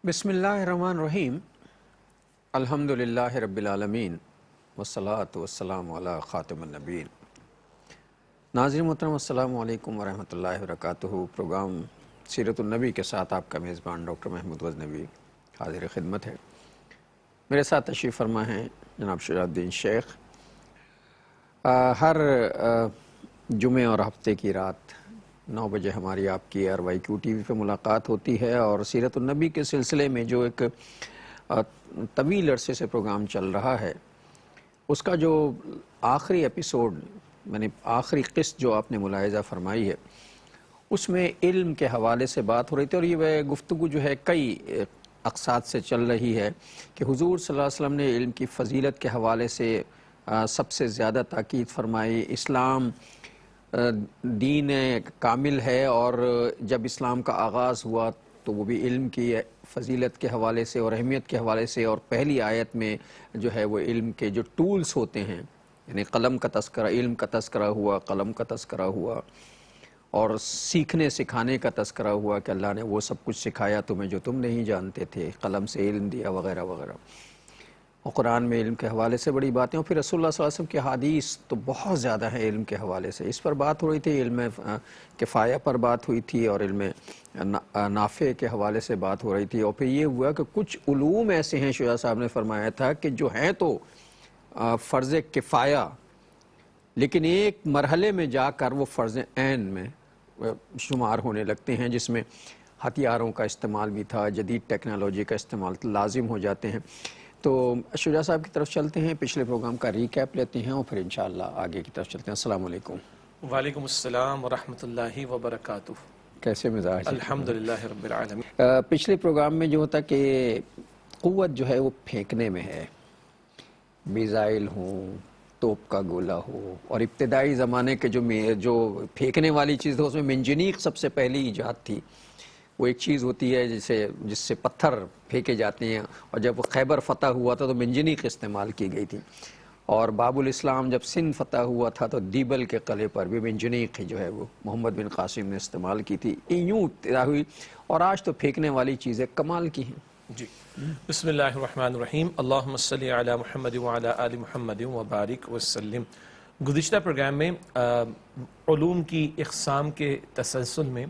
بسم اللہ الرحمن الرحیم الحمدللہ رب العالمین والصلاة والسلام علی خاتم النبیین۔ ناظرین محترم السلام علیکم ورحمۃ اللہ وبرکاتہ۔ پروگرام سیرت النبی کے ساتھ آپ کا میزبان ڈاکٹر محمود غزنوی حاضر خدمت ہے۔ میرے ساتھ تشریف فرما ہیں جناب شجاع الدین شیخ۔ ہر جمعے اور ہفتے کی رات 9 بجے ہماری آپ کی RYQ ٹی وی پہ ملاقات ہوتی ہے، اور سیرت النبی کے سلسلے میں جو ایک طویل عرصے سے پروگرام چل رہا ہے، اس کا جو آخری ایپیسوڈ یعنی آخری قسط جو آپ نے ملاحظہ فرمائی ہے، اس میں علم کے حوالے سے بات ہو رہی تھی، اور یہ گفتگو جو ہے کئی اقساط سے چل رہی ہے کہ حضور صلی اللہ علیہ وسلم نے علم کی فضیلت کے حوالے سے سب سے زیادہ تاکید فرمائی۔ اسلام دین کامل ہے، اور جب اسلام کا آغاز ہوا تو وہ بھی علم کی فضیلت کے حوالے سے اور اہمیت کے حوالے سے، اور پہلی آیت میں جو ہے وہ علم کے جو ٹولز ہوتے ہیں، یعنی قلم کا تذکرہ، علم کا تذکرہ ہوا، قلم کا تذکرہ ہوا، اور سیکھنے سکھانے کا تذکرہ ہوا کہ اللہ نے وہ سب کچھ سکھایا تمہیں جو تم نہیں جانتے تھے، قلم سے علم دیا وغیرہ وغیرہ۔ اور قرآن میں علم کے حوالے سے بڑی باتیں، اور پھر رسول اللہ صلی اللہ علیہ وسلم کی حدیث تو بہت زیادہ ہے علم کے حوالے سے۔ اس پر بات ہو رہی تھی، علم کفایہ پر بات ہوئی تھی، اور علم نافع کے حوالے سے بات ہو رہی تھی، اور پھر یہ ہوا کہ کچھ علوم ایسے ہیں، شجاع صاحب نے فرمایا تھا کہ جو ہیں تو فرض کفایہ، لیکن ایک مرحلے میں جا کر وہ فرض عین میں شمار ہونے لگتے ہیں، جس میں ہتھیاروں کا استعمال بھی تھا، جدید ٹیکنالوجی کا استعمال لازم ہو جاتے ہیں۔ تو شجاع صاحب کی طرف چلتے ہیں، پچھلے پروگرام کا ریکیپ لیتے ہیں، اور پھر انشاءاللہ آگے کی طرف چلتے ہیں۔ السلام علیکم۔ وعلیکم السلام ورحمۃ اللہ وبرکاتہ۔ کیسے مزاج؟ الحمدللہ رب العالمین۔ پچھلے پروگرام میں جو ہوتا کہ قوت جو ہے وہ پھینکنے میں ہے، میزائل ہوں، توپ کا گولہ ہو، اور ابتدائی زمانے کے جو پھینکنے والی چیز تھی اس میں منجنیق سب سے پہلی ایجاد تھی۔ وہ ایک چیز ہوتی ہے جس سے پتھر پھینکے جاتے ہیں، اور جب خیبر فتح ہوا تھا تو منجنیق استعمال کی گئی تھی، اور باب الاسلام جب سندھ فتح ہوا تھا تو دیبل کے قلعے پر بھی منجنیق جو ہے وہ محمد بن قاسم نے استعمال کی تھی۔ یوں ابتدا ہوئی، اور آج تو پھینکنے والی چیزیں کمال کی ہیں۔ جی، بسم اللہ الرحمن الرحیم۔ اللہم صلی علی محمد وعلی آل محمد وبارک وسلم۔ گزشتہ پروگرام میں علوم کی اقسام کے تسلسل میں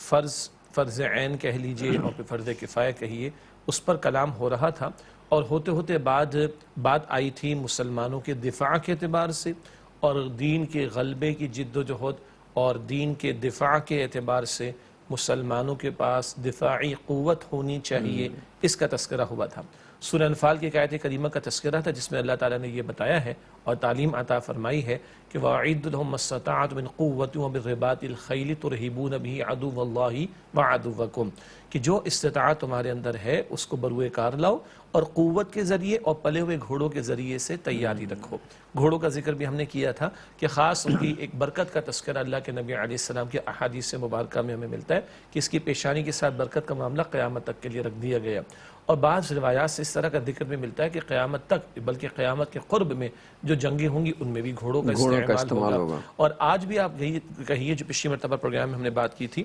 فرض عین کہہ لیجئے اور پھر فرض کفایہ کہیے، اس پر کلام ہو رہا تھا، اور ہوتے ہوتے بات آئی تھی مسلمانوں کے دفاع کے اعتبار سے، اور دین کے غلبے کی جد و جہد اور دین کے دفاع کے اعتبار سے مسلمانوں کے پاس دفاعی قوت ہونی چاہیے، اس کا تذکرہ ہوا تھا۔ سورہ انفال کی آیت کریمہ کا تذکرہ تھا، جس میں اللہ تعالیٰ نے یہ بتایا ہے اور تعلیم عطا فرمائی ہے کہ وَأَعِدُّ لَهُم مَّا اسْتَطَعْتُم مِّن قُوَّةٍ وَبِالرِّبَاطِ الْخَيْلِ تُرْهِبُونَ بِهِ عَدُوَّ اللَّهِ وَعَدُوَّكُمْ، کہ جو استطاعت تمہارے اندر ہے اس کو بروئے کار لاؤ، اور قوت کے ذریعے اور پلے ہوئے گھوڑوں کے ذریعے سے تیاری رکھو۔ گھوڑوں کا ذکر بھی ہم نے کیا تھا کہ خاص ان کی ایک برکت کا تذکرہ اللہ کے نبی علیہ السلام کے احادیث مبارکہ میں ہمیں ملتا ہے کہ اس کی پیشانی کے ساتھ برکت کا معاملہ قیامت تک کے لیے رکھ دیا گیا، اور بعض روایات سے اس طرح کا ذکر بھی ملتا ہے کہ قیامت تک بلکہ قیامت کے قرب میں جو جنگیں ہوں گی ان میں بھی گھوڑوں کا استعمال ہوگا۔ اور آج بھی آپ کہیے، جو پچھلی مرتبہ پروگرام میں ہم نے بات کی تھی،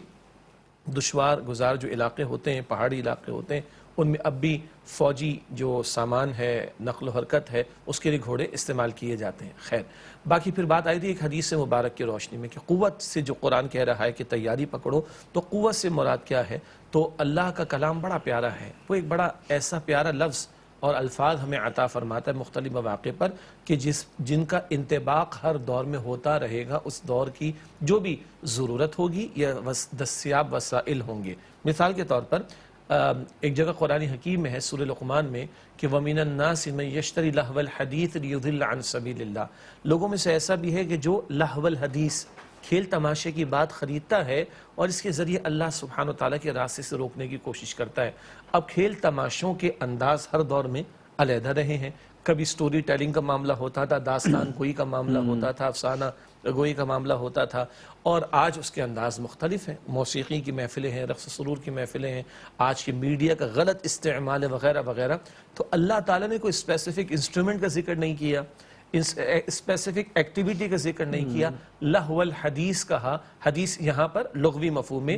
دشوار گزار جو علاقے ہوتے ہیں، پہاڑی علاقے ہوتے ہیں، ان میں اب بھی فوجی جو سامان ہے، نقل و حرکت ہے، اس کے لیے گھوڑے استعمال کیے جاتے ہیں۔ خیر، باقی پھر بات آئی تھی ایک حدیث مبارک کی روشنی میں کہ قوت سے جو قرآن کہہ رہا ہے کہ تیاری پکڑو، تو قوت سے مراد کیا ہے؟ تو اللہ کا کلام بڑا پیارا ہے، وہ ایک بڑا ایسا پیارا لفظ اور الفاظ ہمیں عطا فرماتا ہے مختلف مواقع پر کہ جن کا انطباق ہر دور میں ہوتا رہے گا، اس دور کی جو بھی ضرورت ہوگی یا دستیاب وسائل ہوں گے۔ مثال کے طور پر ایک جگہ قرآن حکیم میں ہے سورہ لقمان میں کہ وَمِنَ النَّاسِ مَن يَشْتَرِي لَهْوَ الْحَدِيثِ لِيُضِلَّ عَن سَبِيلِ اللَّهِ، لوگوں میں سے ایسا بھی ہے کہ جو لہو الحدیث، کھیل تماشے کی بات خریدتا ہے، اور اس کے ذریعے اللہ سبحانہ وتعالیٰ کے راستے سے روکنے کی کوشش کرتا ہے۔ اب کھیل تماشوں کے انداز ہر دور میں علیحدہ رہے ہیں، کبھی سٹوری ٹیلنگ کا معاملہ ہوتا تھا، داستان گوئی کا معاملہ ہوتا تھا، افسانہ گوئی کا معاملہ ہوتا تھا، اور آج اس کے انداز مختلف ہیں، موسیقی کی محفلیں ہیں، رقص سرور کی محفلیں ہیں، آج کی میڈیا کا غلط استعمال ہے وغیرہ وغیرہ۔ تو اللہ تعالیٰ نے کوئی اسپیسیفک انسٹرومنٹ کا ذکر نہیں کیا، اسپیسیفک ایکٹیویٹی کا ذکر نہیں کیا، لہو الحدیث کہا۔ حدیث یہاں پر لغوی مفہوم میں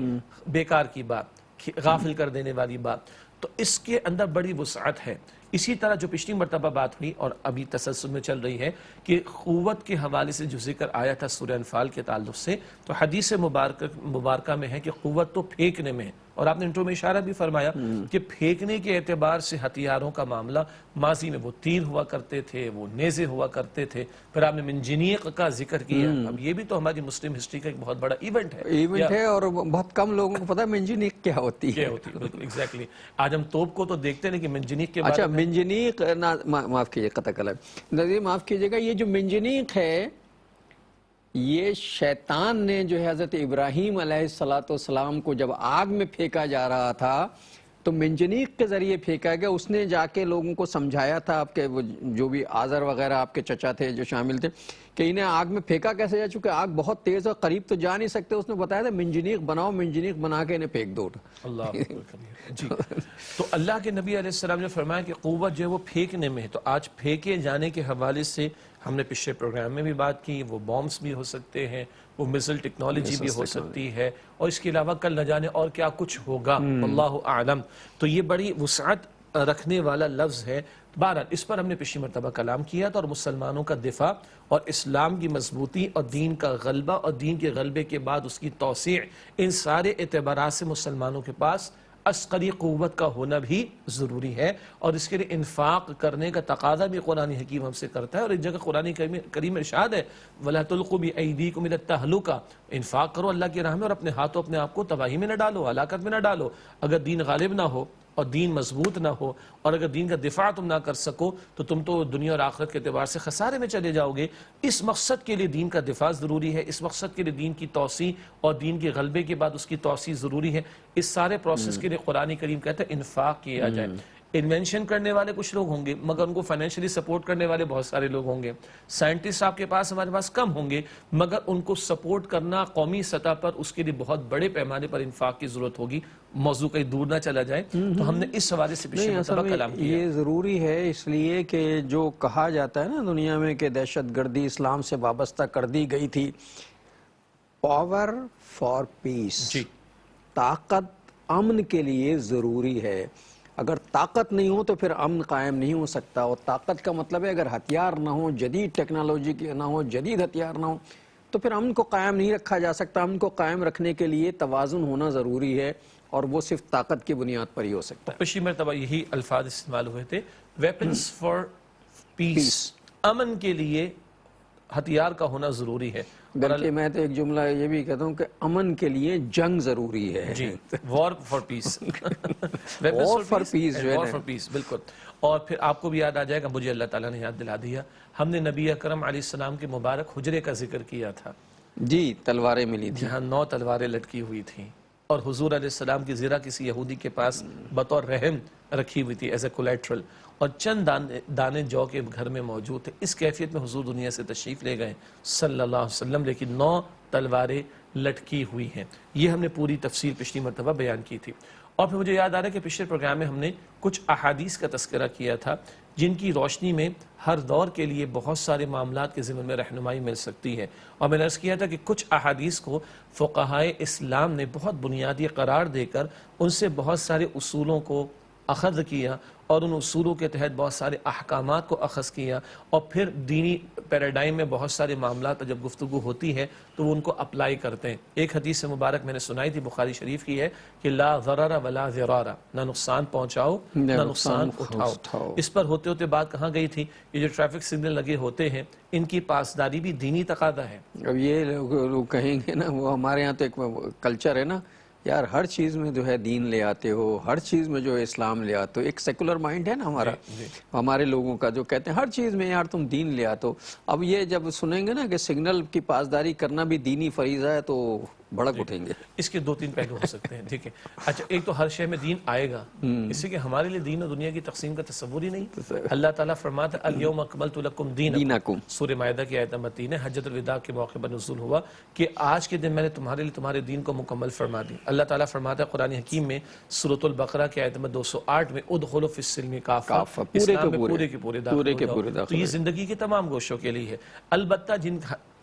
بیکار کی بات، غافل کر دینے والی بات۔ تو اس کے اندر بڑی وسعت ہے. اسی طرح جو پچھلی مرتبہ بات ہوئی اور ابھی تسلسل میں چل رہی ہے کہ قوت کے حوالے سے جو ذکر آیا تھا سورہ انفال کے تعلق سے، تو حدیث مبارکہ میں ہے کہ قوت تو پھینکنے میں ہے. اور آپ نے انٹرو میں اشارہ بھی فرمایا کہ پھینکنے کے اعتبار سے ہتھیاروں کا معاملہ، ماضی میں وہ تیر ہوا کرتے تھے، وہ نیزے ہوا کرتے تھے. پھر آپ نے منجنیق کا ذکر کیا. اب یہ بھی تو ہماری مسلم ہسٹری کا ایک بہت بڑا ایونٹ ہے اور بہت کم لوگوں کو پتہ ہے منجنیق کیا ہوتی ہے. بالکل ایگزیکٹلی. آج ہم توپ کو تو دیکھتے ہیں کہ منجنیق کے بارے اچھا منجنیق، معاف کیجیے قطع کلام نظیر معاف کیجیے گا، یہ جو منجنیق ہے یہ شیطان نے جو ہے حضرت ابراہیم علیہ السلام کو جب آگ میں پھینکا جا رہا تھا تو منجنیق کے ذریعے پھینکا گیا. اس نے جا کے لوگوں کو سمجھایا تھا، آپ کے جو بھی آذر وغیرہ آپ کے چچا تھے جو شامل تھے، کہ انہیں آگ میں پھینکا کیسے جائے، چونکہ آگ بہت تیز اور قریب تو جا نہیں سکتے. اس نے بتایا تھا منجنیق بناؤ، منجنیق بنا کے انہیں پھینک دو. اللہ جی. تو اللہ کے نبی علیہ السلام نے فرمایا کہ قوت جو ہے وہ پھینکنے میں ہے. تو آج پھینکے جانے کے حوالے سے ہم نے پچھلے پروگرام میں بھی بات کی، وہ بامز بھی ہو سکتے ہیں، وہ میزل ٹیکنالوجی بھی ہو سکتی ہے، اور اس کے علاوہ کل نہ جانے اور کیا کچھ ہوگا، اللہ اعلم. تو یہ بڑی وسعت رکھنے والا لفظ ہے. بہرحال اس پر ہم نے پچھلی مرتبہ کلام کیا تھا، اور مسلمانوں کا دفاع اور اسلام کی مضبوطی اور دین کا غلبہ اور دین کے غلبے کے بعد اس کی توسیع، ان سارے اعتبارات سے مسلمانوں کے پاس عسکری قوت کا ہونا بھی ضروری ہے. اور اس کے لیے انفاق کرنے کا تقاضا بھی قرآن حکیم ہم سے کرتا ہے. اور ایک جگہ قرآن کریم ارشاد ہے وَلَا تُلْقُوا بِأَيْدِيكُمْ إِلَى التَّهْلُكَةِ، انفاق کرو اللہ کی راہ میں اور اپنے ہاتھوں اپنے آپ کو تباہی میں نہ ڈالو، ہلاکت میں نہ ڈالو. اگر دین غالب نہ ہو اور دین مضبوط نہ ہو اور اگر دین کا دفاع تم نہ کر سکو تو تم تو دنیا اور آخرت کے اعتبار سے خسارے میں چلے جاؤ گے. اس مقصد کے لیے دین کا دفاع ضروری ہے، اس مقصد کے لیے دین کی توسیع اور دین کے غلبے کے بعد اس کی توسیع ضروری ہے. اس سارے پروسیس کے لیے قرآن کریم کہتا ہے انفاق کیا جائے. انوینشن کرنے والے کچھ لوگ ہوں گے مگر ان کو فائنینشلی سپورٹ کرنے والے بہت سارے لوگ ہوں گے. سائنٹسٹ آپ کے پاس ہمارے پاس کم ہوں گے مگر ان کو سپورٹ کرنا قومی سطح پر اس کے لیے بہت بڑے پیمانے پر انفاق کی ضرورت ہوگی. موضوع کہیں دور نہ چلا جائے تو ہم نے اس حوالے سے پچھلے مرتبہ کلام کیا. یہ ضروری ہے اس لیے کہ جو کہا جاتا ہے نا دنیا میں کہ دہشت گردی اسلام سے وابستہ کر دی گئی تھی، پاور فار پیس، جی طاقت امن کے لیے ضروری ہے. اگر طاقت نہیں ہو تو پھر امن قائم نہیں ہو سکتا. اور طاقت کا مطلب ہے اگر ہتھیار نہ ہو، جدید ٹیکنالوجی نہ ہو، جدید ہتھیار نہ ہو تو پھر امن کو قائم نہیں رکھا جا سکتا. امن کو قائم رکھنے کے لیے توازن ہونا ضروری ہے اور وہ صرف طاقت کی بنیاد پر ہی ہو سکتا ہے. پچھلی مرتبہ یہی الفاظ استعمال ہوئے تھے، ویپنز فار پیس، امن کے لیے ہتھیار کا ہونا ضروری ہے. بلکہ میں تو ایک جملہ یہ بھی کہتا ہوں کہ امن کے لیے جنگ ضروری ہے. جی war for piece, war for پیس جو ہے وار فار پیس بالکل. اور پھر آپ کو بھی یاد آ جائے گا، مجھے اللہ تعالیٰ نے یاد دلا دیا، ہم نے نبی اکرم علیہ السلام کے مبارک حجرے کا ذکر کیا تھا جی، تلواریں ملی تھی جہاں 9 تلواریں لٹکی ہوئی تھیں اور حضور علیہ السلام کی زرہ کسی یہودی کے پاس بطور رحم رکھی ہوئی تھی ایز اے کولیٹرل، اور چند دانے جو کے گھر میں موجود تھے. اس کیفیت میں حضور دنیا سے تشریف لے گئے صلی اللہ علیہ وسلم، لیکن 9 تلواریں لٹکی ہوئی ہیں. یہ ہم نے پوری تفصیل پچھلی مرتبہ بیان کی تھی. اور پھر مجھے یاد آ رہا ہے کہ پچھلے پروگرام میں ہم نے کچھ احادیث کا تذکرہ کیا تھا جن کی روشنی میں ہر دور کے لیے بہت سارے معاملات کے ضمن میں رہنمائی مل سکتی ہے. اور میں نے عرض کیا تھا کہ کچھ احادیث کو فقہائے اسلام نے بہت بنیادی قرار دے کر ان سے بہت سارے اصولوں کو اخذ کیا اور ان اصولوں کے تحت بہت سارے احکامات کو اخذ کیا، اور پھر دینی پیراڈائم میں بہت سارے معاملات پر جب گفتگو ہوتی ہے تو وہ ان کو اپلائی کرتے ہیں. ایک حدیث مبارک میں نے سنائی تھی، بخاری شریف کی ہے کہ لا ضرر ولا ضرار، نہ نقصان پہنچاؤ نہ نقصان اٹھاؤ. اس پر ہوتے ہوتے بات کہاں گئی تھی؟ یہ جو ٹریفک سگنل لگے ہوتے ہیں ان کی پاسداری بھی دینی تقاضا ہے. اب یہ لوگ کہیں گے نا، وہ ہمارے ہاں تو ایک کلچر ہے نا یار، ہر چیز میں جو ہے دین لے آتے ہو، ہر چیز میں جو ہے اسلام لے آتے ہو. ایک سیکولر مائنڈ ہے نا ہمارا، ہمارے لوگوں کا، جو کہتے ہیں ہر چیز میں یار تم دین لے آتے ہو. اب یہ جب سنیں گے نا کہ سگنل کی پاسداری کرنا بھی دینی فریضہ ہے تو بھڑک اٹھیں گے. اس کے 2-3 پہلو ہو سکتے ہیں. ٹھیک ہے، اچھا ایک تو ہر شے میں دین آئے گا، اس سے کہ ہمارے لیے دین اور دنیا کی تقسیم کا تصور ہی نہیں. اللہ تعالیٰ فرماتا ہے الیوم اکملت لکم دینکم، سورہ مائدہ کی آیت نمبر 3 ہے، حجۃ الوداع کے موقع پر نزول ہوا کہ آج کے دن میں نے تمہارے لیے تمہارے دین کو مکمل فرما دی. اللہ تعالیٰ فرماتا ہے قرآن حکیم میں سورۃ البقرہ کی آیت نمبر 208 میں ادخلوا فی السلم کافہ، اسلام میں پورے کے پورے داخل ہو جاؤ. تو یہ زندگی کے تمام گوشوں کے لیے ہے. البتہ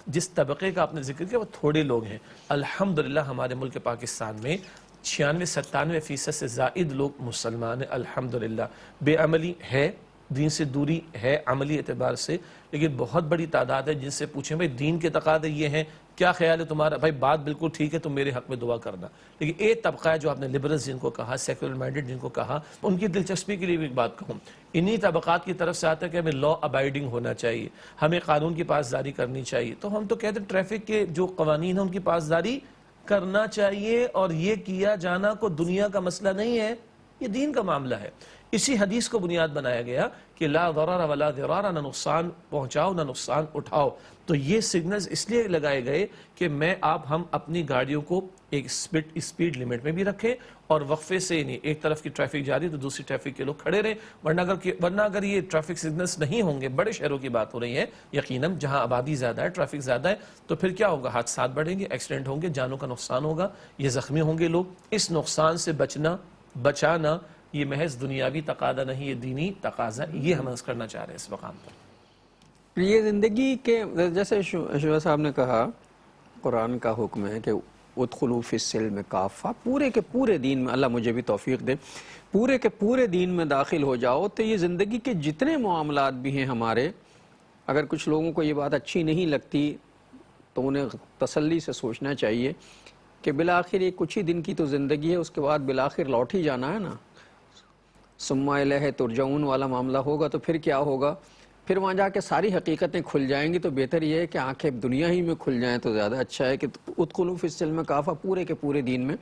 جس طبقے کا آپ نے ذکر کیا وہ تھوڑے لوگ ہیں. الحمدللہ ہمارے ملک پاکستان میں 96-97% سے زائد لوگ مسلمان ہیں الحمدللہ. بے عملی ہے، دین سے دوری ہے عملی اعتبار سے، لیکن بہت بڑی تعداد ہے جن سے پوچھیں بھائی دین کے تقاضے یہ ہیں، کیا خیال ہے تمہارا؟ بھائی بات بالکل ٹھیک ہے، تم میرے حق میں دعا کرنا. لیکن ایک طبقہ ہے جو آپ نے لبرلز جن کو کہا، سیکولر مائنڈڈ جن کو کہا، ان کی دلچسپی کے لیے بھی ایک بات کہوں، انہی طبقات کی طرف سے آتا ہے کہ ہمیں لا ابائڈنگ ہونا چاہیے، ہمیں قانون کی پاسداری کرنی چاہیے. تو ہم تو کہتے ہیں ٹریفک کے جو قوانین ہیں ان کی پاسداری کرنا چاہیے، اور یہ کیا جانا کو دنیا کا مسئلہ نہیں ہے، یہ دین کا معاملہ ہے. اسی حدیث کو بنیاد بنایا گیا کہ لا ضرر ولا ضرار، نہ نقصان پہنچاؤ نہ نقصان اٹھاؤ. تو یہ سگنلز اس لیے لگائے گئے کہ ہم اپنی گاڑیوں کو ایک اسپیڈ لیمٹ میں بھی رکھیں، اور وقفے سے نہیں ایک طرف کی ٹریفک جاری تو دوسری ٹریفک کے لوگ کھڑے رہیں. ورنہ اگر یہ ٹریفک سگنلز نہیں ہوں گے، بڑے شہروں کی بات ہو رہی ہے یقیناً جہاں آبادی زیادہ ہے، ٹریفک زیادہ ہے، تو پھر کیا ہوگا؟ حادثات بڑھیں گے، ایکسیڈنٹ ہوں گے، جانوں کا نقصان ہوگا، یہ زخمی ہوں گے لوگ. اس نقصان سے بچانا یہ محض دنیاوی تقاضا نہیں، یہ دینی تقاضا. یہ ہم عرض کرنا چاہ رہے ہیں اس مقام پر. یہ زندگی کے جیسے شعیب صاحب نے کہا، قرآن کا حکم ہے کہ ادخلوا فی السلم کافہ، پورے کے پورے دین میں، اللہ مجھے بھی توفیق دے، پورے کے پورے دین میں داخل ہو جاؤ. تو یہ زندگی کے جتنے معاملات بھی ہیں ہمارے، اگر کچھ لوگوں کو یہ بات اچھی نہیں لگتی تو انہیں تسلی سے سوچنا چاہیے کہ بالآخر یہ کچھ ہی دن کی تو زندگی ہے، اس کے بعد بالآخر لوٹ ہی جانا ہے نا. ثم الیہ ترجعون والا معاملہ ہوگا تو پھر کیا ہوگا؟ پھر وہاں جا کے ساری حقیقتیں کھل جائیں گی. تو بہتر یہ ہے کہ آنکھیں دنیا ہی میں کھل جائیں تو زیادہ اچھا ہے کہ ادخلوا فی السلم کافہ، پورے کے پورے دین میں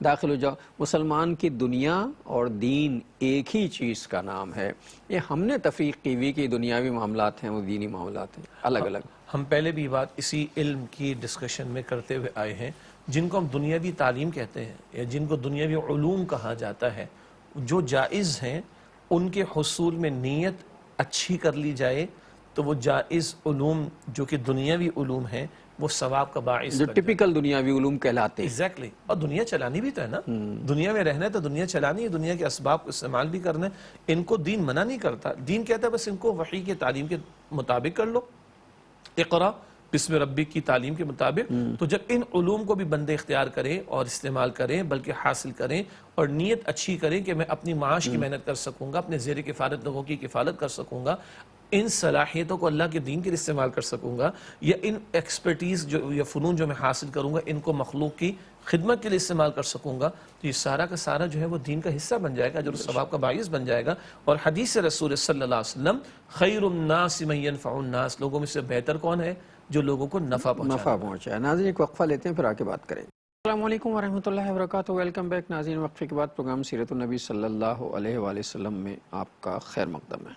داخل ہو جاؤ. مسلمان کی دنیا اور دین ایک ہی چیز کا نام ہے. یہ ہم نے تفریق کی ہوئی کہ دنیاوی معاملات ہیں وہ دینی معاملات ہیں الگ الگ. ہم پہلے بھی بات اسی علم کی ڈسکشن میں کرتے ہوئے آئے ہیں، جن کو ہم دنیاوی تعلیم کہتے ہیں یا جن کو دنیاوی علوم کہا جاتا ہے، جو جائز ہیں ان کے حصول میں نیت اچھی کر لی جائے تو وہ جائز علوم جو کہ دنیاوی علوم ہیں وہ ثواب کا باعث جو ٹپیکل دنیاوی علوم کہلاتے ہیں. ایگزیکٹلی. اور دنیا چلانی بھی تو ہے نا، دنیا میں رہنا ہے تو دنیا چلانی ہے، دنیا کے اسباب کو استعمال بھی کرنا ہے. ان کو دین منع نہیں کرتا، دین کہتا ہے بس ان کو وحی کے تعلیم کے مطابق کر لو، اقرا بسم ربک کی تعلیم کے مطابق. تو جب ان علوم کو بھی بندے اختیار کریں اور استعمال کریں بلکہ حاصل کریں اور نیت اچھی کریں کہ میں اپنی معاش کی محنت کر سکوں گا، اپنے زیر کفالت لوگوں کی کفالت کر سکوں گا، ان صلاحیتوں کو اللہ کے دین کے لیے استعمال کر سکوں گا، یا ان ایکسپرٹیز جو یا فنون جو میں حاصل کروں گا ان کو مخلوق کی خدمت کے لیے استعمال کر سکوں گا، تو یہ سارا کا سارا جو ہے وہ دین کا حصہ بن جائے گا، جو ثواب کا باعث بن جائے گا. اور حدیث رسول صلی اللہ علیہ وسلم خیر الناس من ينفع الناس، لوگوں میں سے بہتر کون ہے؟ جو لوگوں کو نفع پہنچائے. ناظرین ایک وقفہ لیتے ہیں پھر آگے بات کریں. السلام علیکم ورحمۃ اللہ وبرکاتہ. ویلکم بیک ناظرین. وقفے کے بعد پروگرام سیرت النبی صلی اللہ علیہ وآلہ وسلم میں آپ کا خیر مقدم ہے.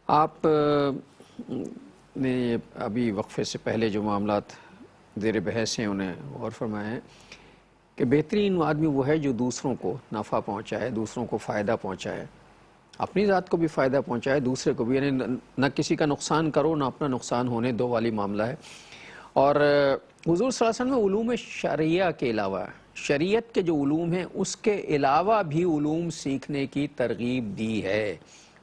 آپ نے ابھی وقفے سے پہلے جو معاملات زیر بحث ہیں انہیں غور فرمایا ہے کہ بہترین آدمی وہ ہے جو دوسروں کو نفع پہنچائے، دوسروں کو فائدہ پہنچائے، اپنی ذات کو بھی فائدہ پہنچائے، دوسرے کو بھی، یعنی نہ کسی کا نقصان کرو نہ اپنا نقصان ہونے دو والی معاملہ ہے. اور حضور صلی اللہ علیہ وسلم نے علوم شرعیہ کے علاوہ، شریعت کے جو علوم ہیں اس کے علاوہ بھی علوم سیکھنے کی ترغیب دی ہے.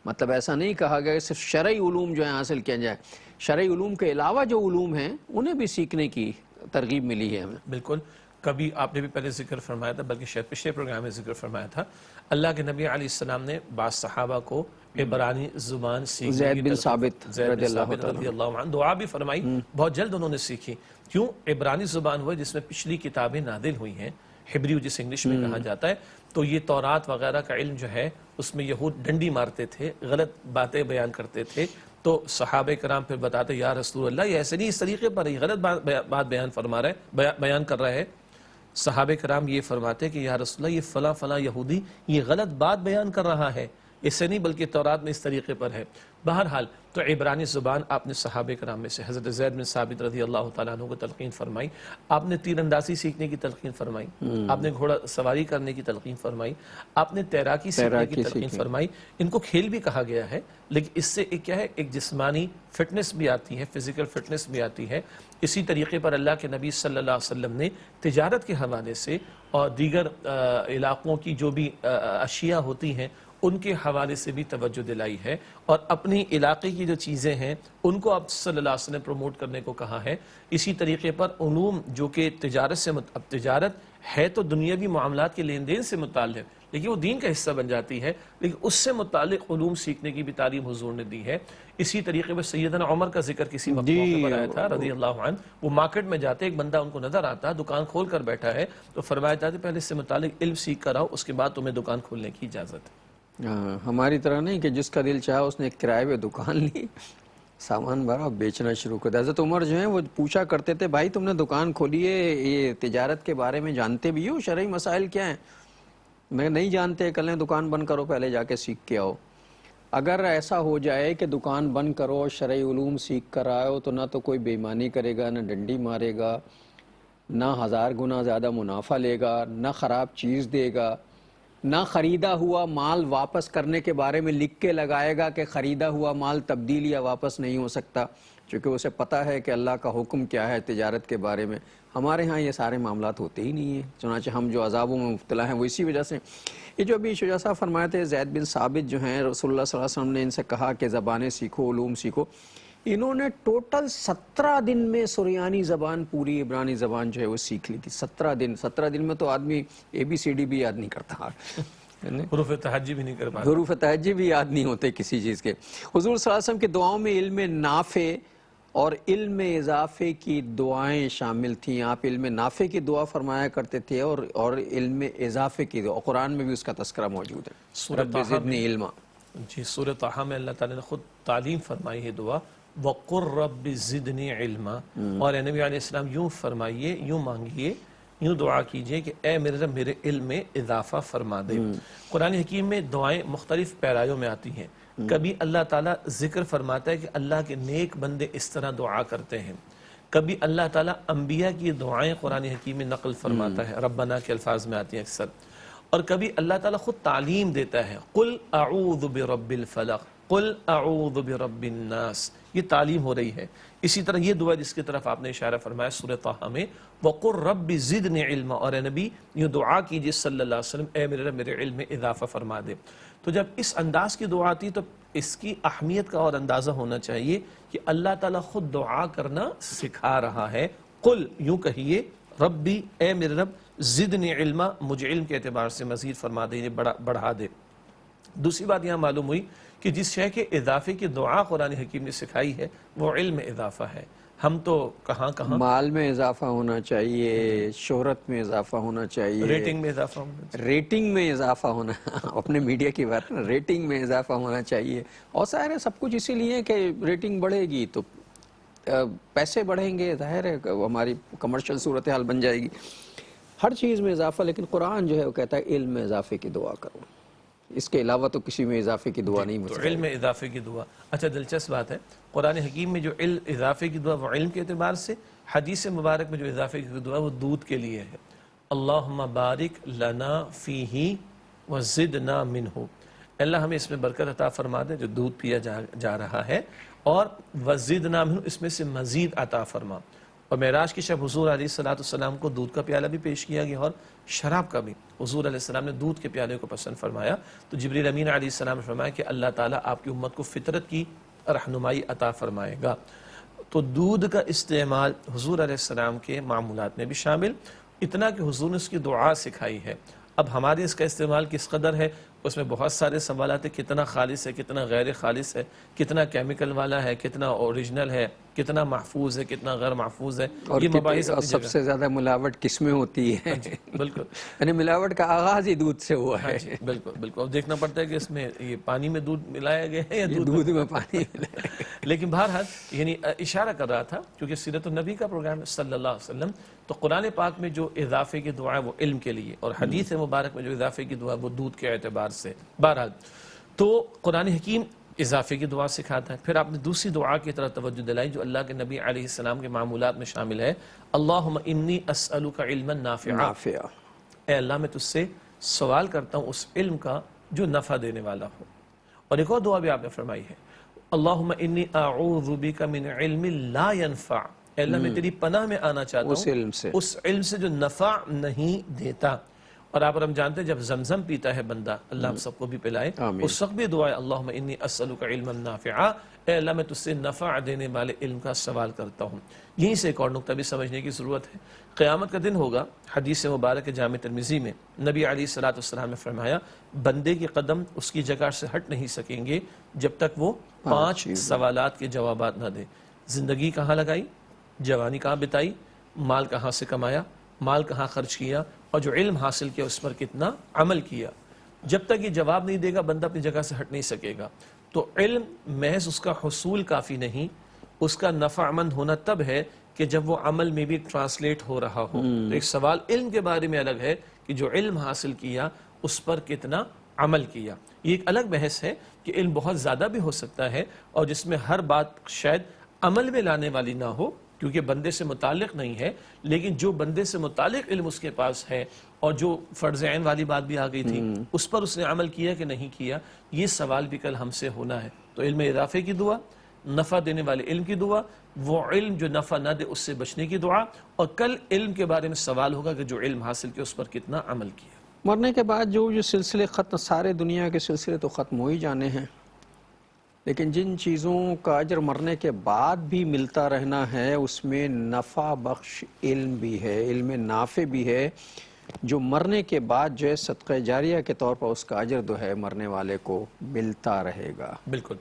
مطلب ایسا نہیں کہا گیا کہ صرف شرعی علوم جو ہیں حاصل کیا جائے، شرعی علوم کے علاوہ جو علوم ہیں انہیں بھی سیکھنے کی ترغیب ملی ہے ہمیں. بالکل. کبھی آپ نے بھی پہلے ذکر فرمایا تھا، بلکہ شاید پچھلے پروگرام میں ذکر فرمایا تھا، اللہ کے نبی علیہ السلام نے بعض صحابہ کو عبرانی زبان سیکھنے زید بن ثابت رضی اللہ عنہ دعا بھی فرمائی، بہت جلد انہوں نے سیکھی. کیوں؟ عبرانی زبان وہ جس میں پچھلی کتابیں نازل ہوئی ہیں، ہبریو جس انگلش میں کہا جاتا ہے. تو یہ تورات وغیرہ کا علم جو ہے اس میں یہود ڈنڈی مارتے تھے، غلط باتیں بیان کرتے تھے. تو صحابہ کرام پھر بتاتے یا رسول اللہ یہ ایسے نہیں، اس طریقے پر یہ غلط بات بیان کر رہا ہے. صحابہ کرام یہ فرماتے کہ یا رسول اللہ یہ فلاں فلاں یہودی یہ غلط بات بیان کر رہا ہے، اس سے نہیں بلکہ تورات میں اس طریقے پر ہے. بہرحال تو عبرانی زبان آپ نے صحابہ کرام میں سے حضرت زید بن ثابت رضی اللہ تعالیٰ عنہ کو تلقین فرمائی، آپ نے تیر اندازی سیکھنے کی تلقین فرمائی، آپ نے گھوڑا سواری کرنے کی تلقین فرمائی، آپ نے تیراکی سیکھنے کی تلقین فرمائی. ان کو کھیل بھی کہا گیا ہے، لیکن اس سے ایک کیا ہے، ایک جسمانی فٹنس بھی آتی ہے، فزیکل فٹنس بھی آتی ہے. اسی طریقے پر اللہ کے نبی صلی اللہ علیہ وسلم نے تجارت کے حوالے سے اور دیگر علاقوں کی جو بھی اشیاء ہوتی ہیں ان کے حوالے سے بھی توجہ دلائی ہے، اور اپنی علاقے کی جو چیزیں ہیں ان کو آپ صلی اللہ علیہ وسلم نے پروموٹ کرنے کو کہا ہے۔ اسی طریقے پر علوم جو کہ تجارت سے اب تجارت ہے تو دنیاوی معاملات کے لین دین سے متعلق، لیکن وہ دین کا حصہ بن جاتی ہے، لیکن اس سے متعلق علوم سیکھنے کی بھی تعلیم حضور نے دی ہے۔ اسی طریقے پر سیدنا عمر کا ذکر کسی موقع پر آیا تھا رضی اللہ عنہ، وہ مارکیٹ میں جاتے، ایک بندہ ان کو نظر آتا، دکان کھول کر بیٹھا ہے، تو فرمایا جاتا پہلے اس سے متعلق علم سیکھ کر آؤ، اس کے بعد تمہیں دکان کھولنے کی اجازت ہے۔ ہماری طرح نہیں کہ جس کا دل چاہا اس نے کرائے پہ دکان لی، سامان بھرا بیچنا شروع کر دیا۔ حضرت عمر جو ہیں وہ پوچھا کرتے تھے، بھائی تم نے دکان کھولی ہے، یہ تجارت کے بارے میں جانتے بھی ہو؟ شرعی مسائل کیا ہیں؟ میں نہیں جانتے، کل دکان بند کرو، پہلے جا کے سیکھ کے آؤ۔ اگر ایسا ہو جائے کہ دکان بند کرو، شرعی علوم سیکھ کر آؤ، تو نہ تو کوئی بے ایمانی کرے گا، نہ ڈنڈی مارے گا، نہ 1000 گنا زیادہ منافع لے گا، نہ خراب چیز دے گا، نہ خریدا ہوا مال واپس کرنے کے بارے میں لکھ کے لگائے گا کہ خریدا ہوا مال تبدیل یا واپس نہیں ہو سکتا، چونکہ اسے پتہ ہے کہ اللہ کا حکم کیا ہے تجارت کے بارے میں۔ ہمارے ہاں یہ سارے معاملات ہوتے ہی نہیں ہیں، چنانچہ ہم جو عذابوں میں مبتلا ہیں وہ اسی وجہ سے۔ یہ جو ابھی شجاع صاحب فرمائے تھے، زید بن ثابت جو ہیں، رسول اللہ صلی اللہ علیہ وسلم نے ان سے کہا کہ زبانیں سیکھو، علوم سیکھو، انہوں نے ٹوٹل 17 دن میں سریانی زبان، پوری عبرانی زبان جو ہے وہ سیکھ لی تھی۔ 17 دن میں تو آدمی ABCD بھی یاد نہیں کرتا، حروف تہجی بھی نہیں کر پاتا، حروف تہجی بھی یاد نہیں ہوتے کسی چیز کے۔ حضور صلی اللہ علیہ وسلم کی دعاؤں میں علم نافع اور علم اضافے کی دعائیں شامل تھیں۔ آپ علم نافع کی دعا فرمایا کرتے تھے اور علم اضافے کی دعا، قرآن میں بھی اس کا تذکرہ موجود ہے، رب زدنی علما۔ جی، سورہ طٰہٰ میں اللہ تعالیٰ نے خود تعلیم فرمائی ہے دعا، وَقُرْ رَبِّ زِدْنِي عِلْمًا، اور اے نبی علیہ السلام یوں فرمائیے، یوں مانگیے، یوں دعا کیجئے کہ اے میرے رب میرے علم میں اضافہ فرما دے۔ قرآن حکیم میں دعائیں مختلف پیرایوں میں آتی ہیں۔ کبھی اللہ تعالیٰ ذکر فرماتا ہے کہ اللہ کے نیک بندے اس طرح دعا کرتے ہیں، کبھی اللہ تعالیٰ انبیاء کی دعائیں قرآن حکیم میں نقل فرماتا ہے، ربنا کے الفاظ میں آتی ہیں اکثر، اور کبھی اللہ تعالیٰ خود تعلیم دیتا ہے، قل اعوذ برب الفلق، قل اعوذ برب الناس، یہ تعلیم ہو رہی ہے۔ اسی طرح یہ دعا جس کی طرف آپ نے اشارہ فرمایا سورہ طٰہٰ میں، وَقُرْ رَبِّ زِدْنِي عِلْمًا، اور اے نبی یہ دعا کیجئے صلی اللہ علیہ وسلم، اے میرے رب میرے علم میں اضافہ فرما دے۔ تو جب اس انداز کی دعا آتی تو اس کی اہمیت کا اور اندازہ ہونا چاہیے کہ اللہ تعالیٰ خود دعا کرنا سکھا رہا ہے۔ قل، یوں کہیے، ربی، اے میرے رب، زدنی علما، مجھے علم کے اعتبار سے مزید فرما دے، بڑھا دے۔ دوسری بات یہاں معلوم ہوئی کہ جس شے کے اضافے کی دعا قرآن حکیم نے سکھائی ہے وہ علم اضافہ ہے۔ ہم تو کہاں مال میں اضافہ ہونا چاہیے، شہرت میں اضافہ ہونا چاہیے، ریٹنگ میں اضافہ ہونا چاہیے، ریٹنگ میں اضافہ ہونا، اپنے میڈیا کی بات ہے، ریٹنگ میں اضافہ ہونا چاہیے، اور ظاہر ہے سب کچھ اسی لیے کہ ریٹنگ بڑھے گی تو پیسے بڑھیں گے، ظاہر ہے ہماری کمرشل صورتحال بن جائے گی، ہر چیز میں اضافہ۔ لیکن قرآن جو ہے وہ کہتا ہے علم میں اضافے کی دعا کرو، اس کے علاوہ تو کسی میں اضافے کی دعا نہیں تو علم اضافے کی دعا۔ اچھا، دلچسپ بات ہے، قرآن حکیم میں جو علم اضافے کی دعا وہ علم کے اعتبار سے، حدیث مبارک میں جو اضافے کی دعا وہ دودھ کے لیے ہے، اللہم بارک لنا فیہ وزدنا منہ، اللہ ہمیں اس میں برکت عطا فرما دے جو دودھ پیا جا رہا ہے، اور وزدنا منہ، اس میں سے مزید عطا فرما۔ اور معراج کی شب حضور علیہ السلام کو دودھ کا پیالہ بھی پیش کیا گیا اور شراب کا بھی، حضور علیہ السلام نے دودھ کے پیالے کو پسند فرمایا، تو جبریل امین علیہ السلام نے فرمایا کہ اللہ تعالیٰ آپ کی امت کو فطرت کی رہنمائی عطا فرمائے گا۔ تو دودھ کا استعمال حضور علیہ السلام کے معمولات میں بھی شامل، اتنا کہ حضور نے اس کی دعا سکھائی ہے۔ اب ہمارے اس کا استعمال کس قدر ہے، اس میں بہت سارے سوالات ہیں، کتنا خالص ہے، کتنا غیر خالص ہے، کتنا کیمیکل والا ہے، کتنا اوریجنل ہے، کتنا محفوظ ہے، کتنا غیر محفوظ ہے، اور یہ مباحث اپنی سب جگہ۔ سے زیادہ ملاوٹ کس میں ہوتی ہے؟ بالکل، یعنی ملاوٹ کا آغاز ہی دودھ سے ہوا ہے۔ بالکل بالکل، اب دیکھنا پڑتا ہے کہ اس میں یہ پانی میں دودھ ملایا گیا ہے یا دودھ میں پانی ملایا گیا۔ لیکن بہرحال یعنی اشارہ کر رہا تھا کیونکہ سیرت النبی کا پروگرام ہے صلی اللہ علیہ وسلم، تو قرآن پاک میں جو اضافے کی دعا ہے وہ علم کے لیے، اور حدیث مبارک میں جو اضافے کی دعا ہے وہ دودھ کے اعتبار سے۔ بہرحال تو قرآن حکیم اضافے کی دعا سکھاتا ہے۔ پھر آپ نے دوسری دعا کی طرف توجہ دلائی جو اللہ کے نبی علیہ السلام کے معمولات میں شامل ہے، اللہم انی اسألک علما نافعا، اے اللہ میں تجھ سے سوال کرتا ہوں اس علم کا جو نفع دینے والا ہو۔ اور ایک اور دعا بھی آپ نے فرمائی ہے، اللہم انی اعوذ بک من علم لا ينفع، اے اللہ میں تیری پناہ میں آنا چاہتا ہوں اس علم سے جو نفع نہیں دیتا۔ اور آپ اور ہم جانتے ہیں جب زمزم پیتا ہے بندہ، اللہ ہم سب کو بھی پلائے، آمین۔ اس وقت بھی دعا ہے اللہم انی اسألک علما نافعا، اے اللہ میں تجھ سے نفع دینے والے علم کا سوال کرتا ہوں۔ یہیں سے ایک اور نقطہ بھی سمجھنے کی ضرورت ہے، قیامت کا دن ہوگا، حدیث مبارک جامع ترمذی میں نبی علیہ السلام نے فرمایا بندے کے قدم اس کی جگہ سے ہٹ نہیں سکیں گے جب تک وہ 5 سوالات کے جوابات نہ دے۔ زندگی کہاں لگائی، جوانی کہاں بتائی، مال کہاں سے کمایا، مال کہاں خرچ کیا، اور جو علم حاصل کیا اس پر کتنا عمل کیا۔ جب تک یہ جواب نہیں دے گا بندہ اپنی جگہ سے ہٹ نہیں سکے گا۔ تو علم محض اس کا حصول کافی نہیں، اس کا نفع مند ہونا تب ہے کہ جب وہ عمل میں بھی ٹرانسلیٹ ہو رہا ہو۔ تو ایک سوال علم کے بارے میں الگ ہے کہ جو علم حاصل کیا اس پر کتنا عمل کیا۔ یہ ایک الگ بحث ہے کہ علم بہت زیادہ بھی ہو سکتا ہے اور جس میں ہر بات شاید عمل میں لانے والی نہ ہو کیونکہ بندے سے متعلق نہیں ہے، لیکن جو بندے سے متعلق علم اس کے پاس ہے اور جو فرض عین والی بات بھی آ گئی تھی اس پر اس نے عمل کیا کہ نہیں کیا، یہ سوال بھی کل ہم سے ہونا ہے۔ تو علم اضافے کی دعا، نفع دینے والے علم کی دعا، وہ علم جو نفع نہ دے اس سے بچنے کی دعا، اور کل علم کے بارے میں سوال ہوگا کہ جو علم حاصل کیا اس پر کتنا عمل کیا۔ مرنے کے بعد جو سلسلے ختم، سارے دنیا کے سلسلے تو ختم ہو ہی جانے ہیں، لیکن جن چیزوں کا اجر مرنے کے بعد بھی ملتا رہنا ہے اس میں نفع بخش علم بھی ہے، علم نافع بھی ہے، جو مرنے کے بعد جو ہے صدقہ جاریہ کے طور پر اس کا اجر جو ہے مرنے والے کو ملتا رہے گا۔ بالکل،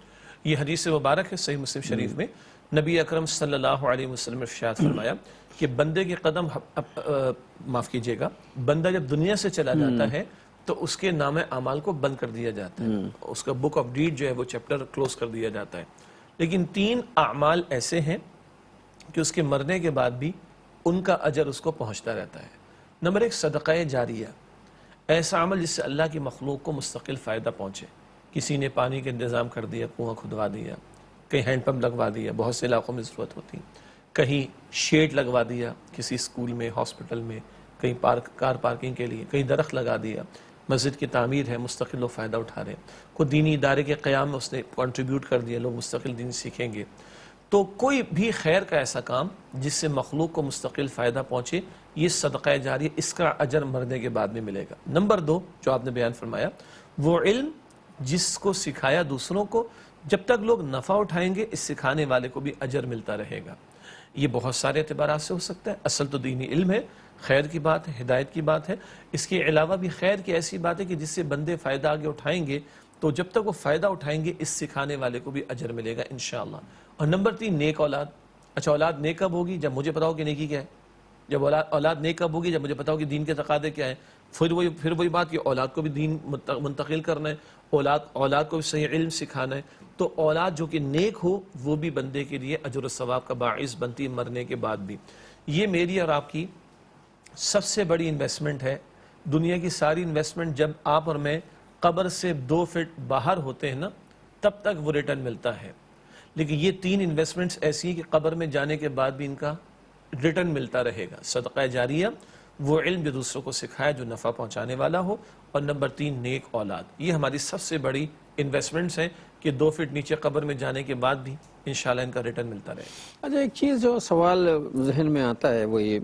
یہ حدیث مبارک ہے صحیح مسلم شریف میں، نبی اکرم صلی اللہ علیہ وسلم نے ارشاد فرمایا کہ بندے کے قدم معاف کیجئے گا، بندہ جب دنیا سے چلا جاتا ہے تو اس کے نام اعمال کو بند کر دیا جاتا ہے، اس کا بک آف ڈیڈ جو ہے وہ چیپٹر کلوز کر دیا جاتا ہے، لیکن 3 اعمال ایسے ہیں کہ اس کے مرنے کے بعد بھی ان کا اجر اس کو پہنچتا رہتا ہے۔ نمبر 1 صدقہ جاریہ، ایسا عمل جس سے اللہ کی مخلوق کو مستقل فائدہ پہنچے۔ کسی نے پانی کا انتظام کر دیا، کنواں کھدوا دیا، کہیں ہینڈ پمپ لگوا دیا، بہت سے علاقوں میں ضرورت ہوتی، کہیں شیڈ لگوا دیا کسی اسکول میں، ہاسپٹل میں، کہیں کار پارکنگ کے لیے، کہیں درخت لگا دیا، مسجد کی تعمیر ہے، مستقل لوگ فائدہ اٹھا رہے ہیں، کوئی دینی ادارے کے قیام میں اس نے کنٹریبیوٹ کر دیا، لوگ مستقل دین سیکھیں گے۔ تو کوئی بھی خیر کا ایسا کام جس سے مخلوق کو مستقل فائدہ پہنچے، یہ صدقہ جاریہ، اس کا اجر مرنے کے بعد میں ملے گا۔ نمبر 2 جو آپ نے بیان فرمایا، وہ علم جس کو سکھایا دوسروں کو، جب تک لوگ نفع اٹھائیں گے اس سکھانے والے کو بھی اجر ملتا رہے گا۔ یہ بہت سارے اعتبارات سے ہو سکتا ہے، اصل تو دینی علم ہے، خیر کی بات ہے، ہدایت کی بات ہے، اس کے علاوہ بھی خیر کی ایسی بات ہے کہ جس سے بندے فائدہ آگے اٹھائیں گے، تو جب تک وہ فائدہ اٹھائیں گے اس سکھانے والے کو بھی اجر ملے گا انشاءاللہ۔ اور نمبر 3 نیک اولاد۔ اچھا اولاد نیک کب ہوگی؟ جب مجھے پتا ہو کہ نیکی کیا ہے۔ جب اولاد نیک کب ہوگی؟ جب مجھے پتا ہو کہ دین کے تقاضے کیا ہیں۔ پھر وہی بات کہ اولاد کو بھی دین منتقل کرنا ہے، اولاد کو بھی صحیح علم سکھانا ہے، تو اولاد جو کہ نیک ہو وہ بھی بندے کے لیے اجر و ثواب کا باعث بنتی ہے مرنے کے بعد بھی۔ یہ میری اور آپ کی سب سے بڑی انویسٹمنٹ ہے۔ دنیا کی ساری انویسٹمنٹ جب آپ اور میں قبر سے 2 فٹ باہر ہوتے ہیں نا تب تک وہ ریٹرن ملتا ہے، لیکن یہ 3 انویسٹمنٹس ایسی ہیں کہ قبر میں جانے کے بعد بھی ان کا ریٹرن ملتا رہے گا۔ صدقہ جاریہ، وہ علم جو دوسروں کو سکھائے جو نفع پہنچانے والا ہو، اور نمبر 3 نیک اولاد۔ یہ ہماری سب سے بڑی انویسٹمنٹس ہیں کہ 2 فٹ نیچے قبر میں جانے کے بعد بھی انشاءاللہ ان کا ریٹرن ملتا رہے گا۔ اچھا ایک چیز جو سوال ذہن میں آتا ہے وہ یہ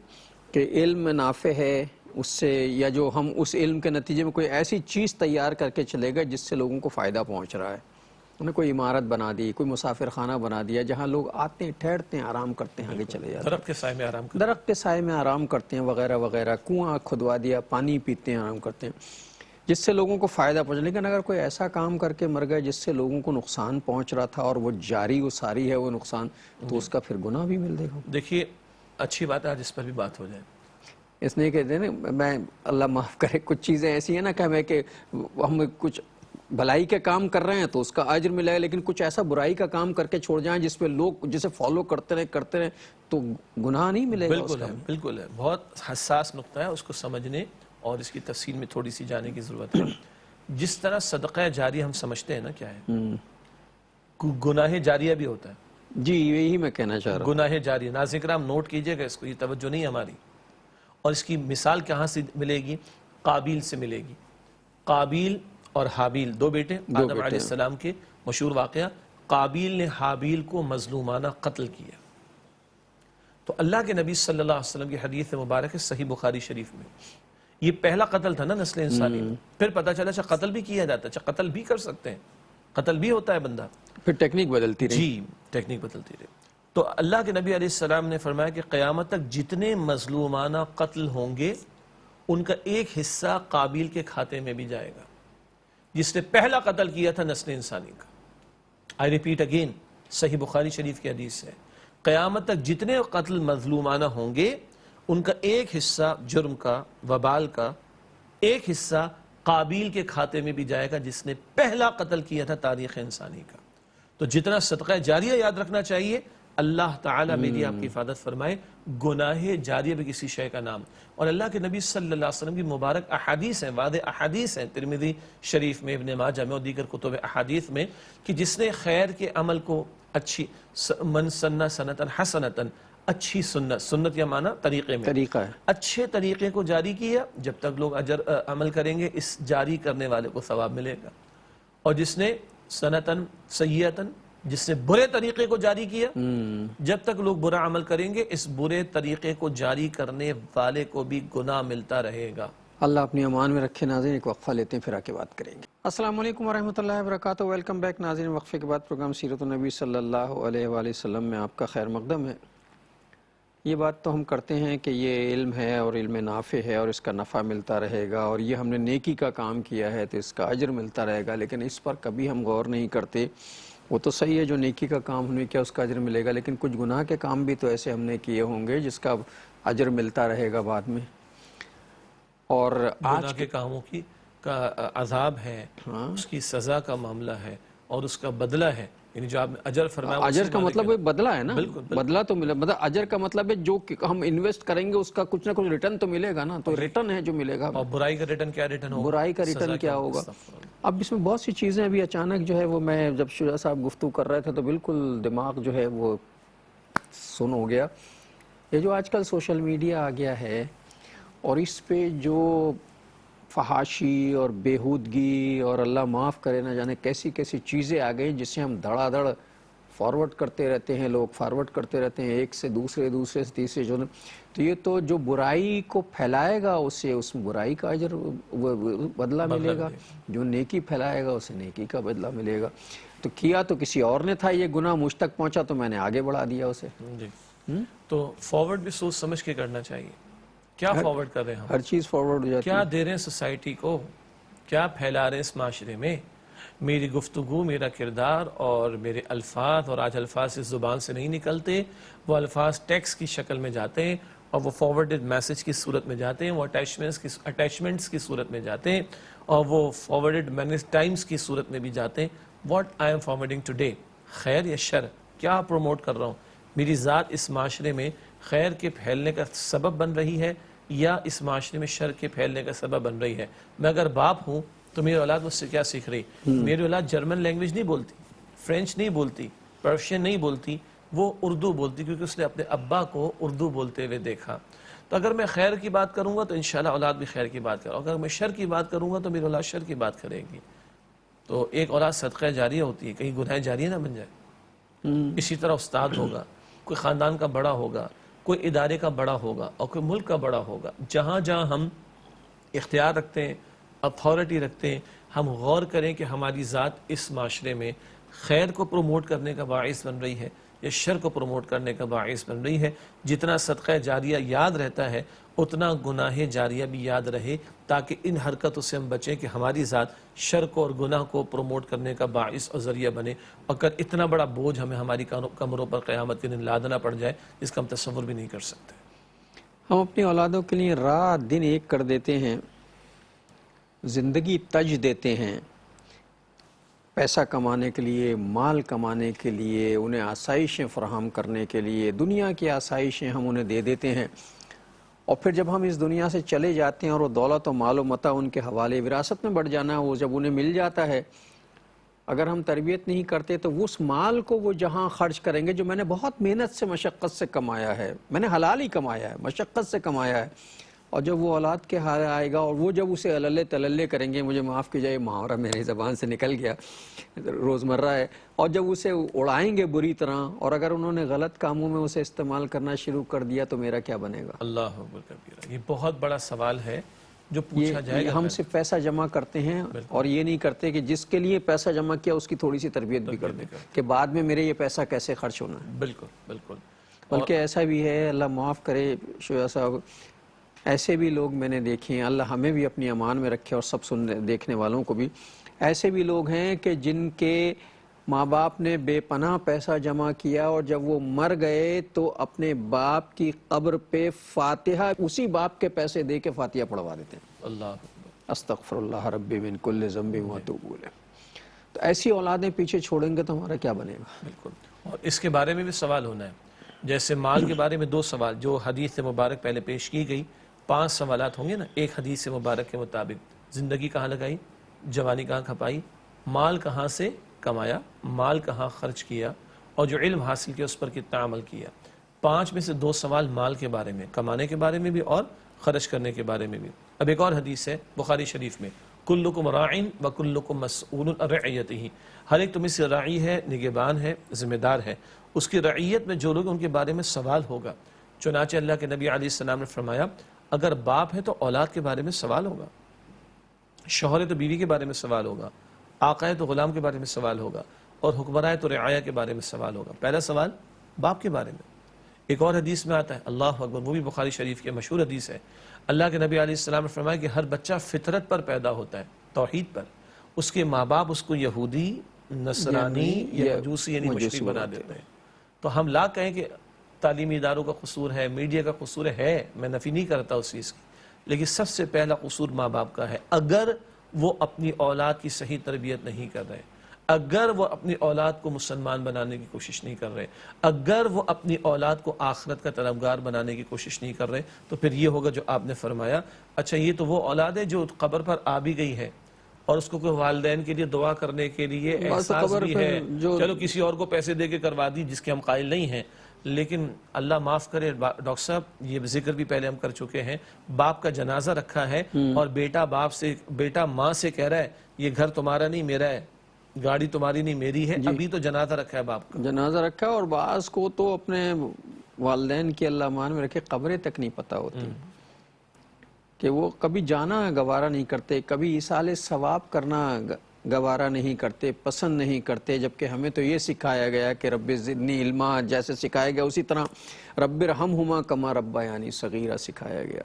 کہ علم نافع ہے، اس سے یا جو ہم اس علم کے نتیجے میں کوئی ایسی چیز تیار کر کے چلے گئے جس سے لوگوں کو فائدہ پہنچ رہا ہے، انہیں کوئی عمارت بنا دی، کوئی مسافر خانہ بنا دیا جہاں لوگ آتے ہیں، ٹھہرتے ہیں، آرام کرتے ہیں، آگے چلے جاتے ہیں، درخت کے سائے میں آرام کرتے درخت کے سائے میں آرام کرتے ہیں وغیرہ وغیرہ، کنواں کھدوا دیا، پانی پیتے ہیں، آرام کرتے ہیں، جس سے لوگوں کو فائدہ پہنچا۔ لیکن اگر کوئی ایسا کام کر کے مر گئے جس سے لوگوں کو نقصان پہنچ رہا تھا اور وہ جاری و ساری ہے وہ نقصان، تو اس کا پھر گناہ بھی مل دے گا۔ دیکھیے اچھی بات ہے آج اس پر بھی بات ہو جائے۔ اس نے کہتے ہیں نا، میں اللہ معاف کرے، کچھ چیزیں ایسی ہیں نا کہ ہم کچھ بھلائی کے کام کر رہے ہیں تو اس کا اجر ملے گا، لیکن کچھ ایسا برائی کا کام کر کے چھوڑ جائیں جس پہ لوگ جسے فالو کرتے رہے تو گناہ نہیں ملے گا۔ بالکل ہے، بالکل ہے، بہت حساس نقطہ ہے، اس کو سمجھنے اور اس کی تفصیل میں تھوڑی سی جانے کی ضرورت ہے۔ جس طرح صدقہ جاریہ ہم سمجھتے ہیں نا کیا ہے، گناہ جاریہ بھی ہوتا ہے۔ جی یہی میں کہنا چاہ رہا ہوں۔ گناہ جاریہ، ناظرین کرام نوٹ کیجئے گا اس کو، یہ توجہ نہیں ہماری، اور اس کی مثال کہاں سے ملے گی؟ قابیل سے ملے گی۔ قابیل اور حابیل 2 بیٹے آدم علیہ السلام کے، مشہور واقعہ، قابیل نے حابیل کو مظلومانہ قتل کیا، تو اللہ کے نبی صلی اللہ علیہ وسلم کی حدیث مبارک ہے صحیح بخاری شریف میں، یہ پہلا قتل تھا نا نسل انسانی میں. پھر پتہ چلا اچھا قتل بھی کیا جاتا ہے, اچھا قتل بھی کر سکتے ہیں, قتل بھی ہوتا ہے بندہ. پھر ٹیکنیک بدلتی رہی. جی ٹیکنیک بدلتی رہی. تو اللہ کے نبی علیہ السلام نے فرمایا کہ قیامت تک جتنے مظلومانہ قتل ہوں گے ان کا ایک حصہ قابیل کے کھاتے میں بھی جائے گا, جس نے پہلا قتل کیا تھا نسل انسانی کا. آئی ریپیٹ اگین, صحیح بخاری شریف کی حدیث ہے, قیامت تک جتنے قتل مظلومانہ ہوں گے ان کا ایک حصہ جرم کا, وبال کا, ایک حصہ قابیل کے کھاتے میں بھی جائے گا جس نے پہلا قتل کیا تھا تاریخ انسانی کا. تو جتنا صدقہ جاریہ یاد رکھنا چاہیے, اللہ تعالیٰ میری آپ کی حفاظت فرمائے, گناہ جاریہ بھی کسی شے کا نام. اور اللہ کے نبی صلی اللہ علیہ وسلم کی مبارک احادیث ہیں, واضح احادیث ہیں ترمذی شریف میں, ابن ماجہ میں اور دیگر کتب احادیث میں, کہ جس نے خیر کے عمل کو اچھی, من سنہ سنتن حسنتن, اچھی سنت, سنت یا معنی طریقے میں, طریقہ ہے. اچھے طریقے کو جاری کیا, جب تک لوگ عمل کریں گے اس جاری کرنے والے کو ثواب ملے گا. اور جس نے سنتن سیئتن, جس نے برے طریقے کو جاری کیا, جب تک لوگ برا عمل کریں گے اس برے طریقے کو جاری کرنے والے کو بھی گناہ ملتا رہے گا. اللہ اپنی امان میں رکھے. ناظرین ایک وقفہ لیتے ہیں, پھر آ کے بات کریں گے. السلام علیکم ورحمۃ اللہ وبرکاتہ. ویلکم بیک ناظرین. وقفے کے بعد پروگرام سیرت النبی صلی اللہ علیہ وآلہ وسلم میں آپ کا خیر مقدم ہے. یہ بات تو ہم کرتے ہیں کہ یہ علم ہے اور علم نافع ہے اور اس کا نفع ملتا رہے گا, اور یہ ہم نے نیکی کا کام کیا ہے تو اس کا اجر ملتا رہے گا, لیکن اس پر کبھی ہم غور نہیں کرتے. وہ تو صحیح ہے جو نیکی کا کام ہم نے کیا اس کا اجر ملے گا, لیکن کچھ گناہ کے کام بھی تو ایسے ہم نے کیے ہوں گے جس کا اجر ملتا رہے گا بعد میں. اور گناہ کے کاموں کی کا عذاب ہے, اس کی سزا کا معاملہ ہے اور اس کا بدلہ ہے. یعنی جو آپ نے اجر فرمایا, اجر کا مطلب ہے بدلہ ہے نا, بالکل بدلہ تو ملے. مطلب اجر کا مطلب ہے جو ہم انویسٹ کریں گے اس کا کچھ نہ کچھ ریٹرن تو ملے گا نا, تو ریٹرن ہے جو ملے گا. اور برائی کا ریٹرن کیا ریٹرن ہوگا, برائی کا ریٹرن کیا ہوگا. اب اس میں بہت سی چیزیں ابھی اچانک جو ہے وہ, میں جب شجاع صاحب گفتگو کر رہے تھے تو بالکل دماغ جو ہے وہ سن ہو گیا. یہ جو آج کل سوشل میڈیا آ گیا ہے اور اس پہ جو فحاشی اور بیہودگی اور اللہ معاف کرے نہ جانے کیسی کیسی چیزیں آ گئی جس سے ہم دھڑا دھڑ فارورڈ کرتے رہتے ہیں, لوگ فارورڈ کرتے رہتے ہیں ایک سے دوسرے, دوسرے سے تیسرے. جو تو یہ تو جو برائی کو پھیلائے گا اسے اس برائی کا اجر بدلہ ملے گا, جو نیکی پھیلائے گا اسے نیکی کا بدلہ ملے گا. تو کیا تو کسی اور نے تھا یہ گناہ, مجھ تک پہنچا تو میں نے آگے بڑھا دیا اسے. جی تو فارورڈ بھی سوچ سمجھ کے کرنا چاہیے. کیا فارورڈ کر رہے ہیں ہم, ہر چیز فارورڈ ہو جاتی ہے. کیا دے رہے ہیں سوسائٹی کو, کیا پھیلا رہے ہیں اس معاشرے میں. میری گفتگو, میرا کردار اور میرے الفاظ, اور آج الفاظ اس زبان سے نہیں نکلتے, وہ الفاظ ٹیکسٹ کی شکل میں جاتے ہیں اور وہ فارورڈڈ میسج کی صورت میں جاتے ہیں, وہ اٹیچمنٹس کی صورت میں جاتے ہیں, اور وہ فارورڈڈ ٹائمز کی صورت میں بھی جاتے ہیں. What I am forwarding today, خیر یا شر, کیا پروموٹ کر رہا ہوں. میری ذات اس معاشرے میں خیر کے پھیلنے کا سبب بن رہی ہے یا اس معاشرے میں شر کے پھیلنے کا سبب بن رہی ہے. میں اگر باپ ہوں تو میری اولاد مجھ سے کیا سیکھ رہی, میری اولاد جرمن لینگویج نہیں بولتی, فرینچ نہیں بولتی, پرشین نہیں بولتی, وہ اردو بولتی کیونکہ اس نے اپنے ابا کو اردو بولتے ہوئے دیکھا. تو اگر میں خیر کی بات کروں گا تو انشاءاللہ اولاد بھی خیر کی بات کرے, اگر میں شر کی بات کروں گا تو میری اولاد شر کی بات کرے گی. تو ایک اولاد صدقہ جاریہ ہوتی ہے, کہیں گناہ جاریہ نہ بن جائے. اسی طرح استاد ہوگا, کوئی خاندان کا بڑا ہوگا, کوئی ادارے کا بڑا ہوگا اور کوئی ملک کا بڑا ہوگا. جہاں جہاں ہم اختیار رکھتے ہیں, اتھارٹی رکھتے ہیں, ہم غور کریں کہ ہماری ذات اس معاشرے میں خیر کو پروموٹ کرنے کا باعث بن رہی ہے یا شر کو پروموٹ کرنے کا باعث بن رہی ہے. جتنا صدقہ جاریہ یاد رہتا ہے اتنا گناہ جاریہ بھی یاد رہے, تاکہ ان حرکتوں سے ہم بچیں کہ ہماری ذات شر کو اور گناہ کو پروموٹ کرنے کا باعث اور ذریعہ بنے. اگر اتنا بڑا بوجھ ہمیں ہماری کمروں پر قیامت کے دن لادنا پڑ جائے جس کا ہم تصور بھی نہیں کر سکتے. ہم اپنی اولادوں کے لیے رات دن ایک کر دیتے ہیں, زندگی تج دیتے ہیں, پیسہ کمانے کے لیے, مال کمانے کے لیے, انہیں آسائشیں فراہم کرنے کے لیے, دنیا کی آسائشیں ہم انہیں دے دیتے ہیں. اور پھر جب ہم اس دنیا سے چلے جاتے ہیں اور وہ دولت و مال و متاع ان کے حوالے وراثت میں بڑھ جانا, وہ جب انہیں مل جاتا ہے, اگر ہم تربیت نہیں کرتے تو اس مال کو وہ جہاں خرچ کریں گے جو میں نے بہت محنت سے مشقت سے کمایا ہے, میں نے حلال ہی کمایا ہے, مشقت سے کمایا ہے, اور جب وہ اولاد کے ہاتھ آئے گا اور وہ جب اسے اللے تللے کریں گے, مجھے معاف کیجیے محاورہ میری زبان سے نکل گیا, روزمرہ ہے, اور جب اسے اڑائیں گے بری طرح, اور اگر انہوں نے غلط کاموں میں اسے استعمال کرنا شروع کر دیا تو میرا کیا بنے گا؟ اللہ اکبر کبیرہ. یہ بہت بڑا سوال ہے جو پوچھا جائے گا ہم صرف پیسہ جمع کرتے ہیں اور یہ نہیں کرتے کہ جس کے لیے پیسہ جمع کیا اس کی تھوڑی سی تربیت بھی کر دیں کہ بعد میں میرے یہ پیسہ کیسے خرچ ہونا ہے. بالکل بالکل. بلکہ ایسا بھی ہے، اللہ معاف کرے شویا صاحب، ایسے بھی لوگ میں نے دیکھے ہیں، اللہ ہمیں بھی اپنی امان میں رکھے اور سب دیکھنے والوں کو بھی، ایسے بھی لوگ ہیں کہ جن کے ماں باپ نے بے پناہ پیسہ جمع کیا اور جب وہ مر گئے تو اپنے باپ کی قبر پہ فاتحہ اسی باپ کے پیسے دے کے فاتحہ پڑھوا دیتے ہیں. اللہ استغفر اللہ ربی من کل ذنب واتوب الیہ. تو ایسی اولادیں پیچھے چھوڑیں گے تو ہمارا کیا بنے گا؟ بالکل. اور اس کے بارے میں بھی سوال ہونا ہے. جیسے مال کے بارے میں 2 سوال جو حدیث مبارک پہلے پیش کی گئی، 5 سوالات ہوں گے نا. ایک حدیث مبارک کے مطابق زندگی کہاں لگائی، جوانی کہاں کھپائی، مال کہاں سے کمایا، مال کہاں خرچ کیا، اور جو علم حاصل کیا اس پر کتنا عمل کیا. 5 میں سے 2 سوال مال کے بارے میں، کمانے کے بارے میں بھی اور خرچ کرنے کے بارے میں بھی. اب ایک اور حدیث ہے بخاری شریف میں، کلکم راعٍ وکلکم مسئول عن رعیتہ. ہر ایک تمہیں سے راعی ہے، نگہبان ہے، ذمہ دار ہے. اس کی رعیت میں جو لوگ ان کے بارے میں سوال ہوگا. چنانچہ اللہ کے نبی علیہ السلام نے فرمایا اگر باپ ہے تو اولاد کے بارے میں سوال ہوگا، شوہر ہے تو بیوی کے بارے میں سوال ہوگا، آقا ہے تو غلام کے بارے میں سوال ہوگا، اور حکمراں ہے تو رعایا کے بارے میں سوال ہوگا. پہلا سوال باپ کے بارے میں. ایک اور حدیث میں آتا ہے، اللہ اکبر، وہ بھی بخاری شریف کی مشہور حدیث ہے. اللہ کے نبی علیہ السلام نے فرمایا کہ ہر بچہ فطرت پر پیدا ہوتا ہے، توحید پر. اس کے ماں باپ اس کو یہودی، نصرانی یا مجوسی یعنی مشرک بنا دیتے ہیں. تو ہم لا کہیں کہ تعلیمی اداروں کا قصور ہے، میڈیا کا قصور ہے، میں نفی نہیں کرتا اس چیز کی، لیکن سب سے پہلا قصور ماں باپ کا ہے. اگر وہ اپنی اولاد کی صحیح تربیت نہیں کر رہے، اگر وہ اپنی اولاد کو مسلمان بنانے کی کوشش نہیں کر رہے، اگر وہ اپنی اولاد کو آخرت کا طلبگار بنانے کی کوشش نہیں کر رہے، تو پھر یہ ہوگا جو آپ نے فرمایا. اچھا یہ تو وہ اولاد ہے جو قبر پر آ بھی گئی ہے اور اس کو کوئی والدین کے لیے دعا کرنے کے لیے احساس بھی ہے، چلو کسی اور کو پیسے دے کے کروا دی جس کے ہم قائل نہیں ہیں. لیکن اللہ معاف کرے ڈاکٹر صاحب، یہ ذکر بھی پہلے ہم کر چکے ہیں، باپ کا جنازہ رکھا ہے اور بیٹا ماں سے کہہ رہا ہے یہ گھر تمہارا نہیں میرا ہے، گاڑی تمہاری نہیں میری ہے. ابھی تو جنازہ رکھا ہے باپ کا، جنازہ رکھا ہے. اور بعض کو تو اپنے والدین کی اللہ امان میں رکھے قبریں تک نہیں پتہ ہوتی کہ وہ کبھی جانا گوارا نہیں کرتے، کبھی ایصال ثواب کرنا گوارا نہیں کرتے، پسند نہیں کرتے. جبکہ ہمیں تو یہ سکھایا گیا کہ رب زدنی علما، جیسے سکھایا گیا اسی طرح رب ارحمہما کما ربیانی صغیرہ سکھایا گیا